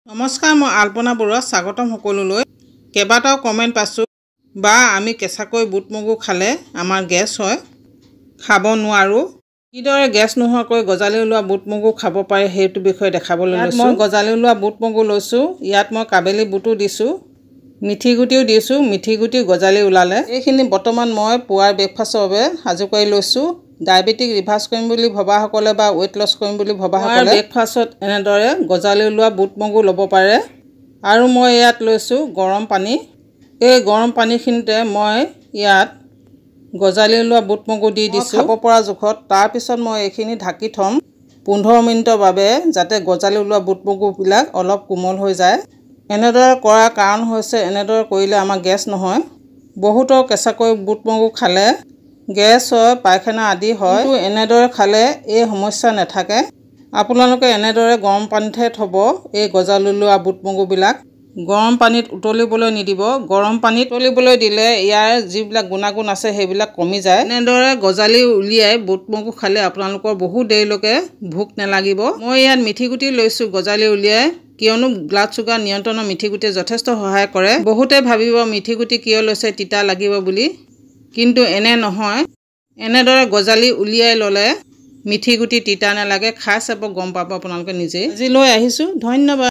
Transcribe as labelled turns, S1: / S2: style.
S1: নমস্কাৰ, মই আল্পনা বৰুৱা স্বাগতম সকলোলৈ। কেইবাটাও কমেণ্ট পাইছোঁ বা আমি কেঁচাকৈ বুট মগু খালে আমাৰ গেছ হয়, খাব নোৱাৰোঁ। কিদৰে গেছ নোহোৱাকৈ গজালি ওলোৱা বুট মগু খাব পাৰে সেইটো বিষয়ে দেখাবলৈ লৈছোঁ। মই গজালি ওলোৱা বুট মগু লৈছোঁ। ইয়াত মই কাবেলি বুটো দিছোঁ, মিঠি গুটিও দিছোঁ। মিঠি গুটি গজালি ওলালে এইখিনি বৰ্তমান মই পুৱাৰ ব্ৰেকফাষ্টৰ বাবে সাজু কৰি লৈছোঁ। ডায়েবেটিক ৰিভাৰ্ছ কৰিম বুলি ভবাসকলে বা ৱেইট লছ কৰিম বুলি ভবাসকলে ব্ৰেকফাষ্টত এনেদৰে গজালি ওলোৱা বুট মগু ল'ব পাৰে। আৰু মই ইয়াত লৈছোঁ গৰম পানী। এই গৰম পানীখিনিতে মই ইয়াত গজালি ওলোৱা বুট মগু দি দিছোঁ খাব পৰা জোখত। তাৰপিছত মই এইখিনি ঢাকি থ'ম 15 মিনিটৰ বাবে, যাতে গজালি ওলোৱা বুট মগুবিলাক অলপ কোমল হৈ যায়। এনেদৰে কৰাৰ কাৰণ হৈছে এনেদৰে কৰিলে আমাৰ গেছ নহয়। বহুতৰ কেঁচাকৈ বুট মগু খালে গেছ হয়, পায়খানা আদি হয়, কিন্তু এনেদৰে খালে এই সমস্যা নাথাকে। আপোনালোকে এনেদৰে গৰম পানীতহে থ'ব এই গজালি ওলোৱা বুট মগুবিলাক। গৰম পানীত উতলিবলৈ নিদিব। গৰম পানীত উতলিবলৈ দিলে ইয়াৰ যিবিলাক গুণাগুণ আছে সেইবিলাক কমি যায়। এনেদৰে গজালি উলিয়াই বুট মগু খালে আপোনালোকৰ বহুত দেৰিলৈকে ভোক নালাগিব। মই ইয়াত মিঠি গুটি লৈছোঁ গজালি উলিয়াই, কিয়নো ব্লাড চুগাৰ নিয়ন্ত্ৰণৰ মিঠি গুটিয়ে যথেষ্ট সহায় কৰে। বহুতে ভাবিব মিঠি গুটি কিয় লৈছে, তিতা লাগিব বুলি, কিন্তু এনে নহয়। এনেদৰে গজালি উলিয়াই ল'লে মিঠি গুটি তিতা নালাগে। খাই চাব, গম পাব আপোনালোকে নিজেই। আজি লৈ আহিছোঁ। ধন্যবাদ।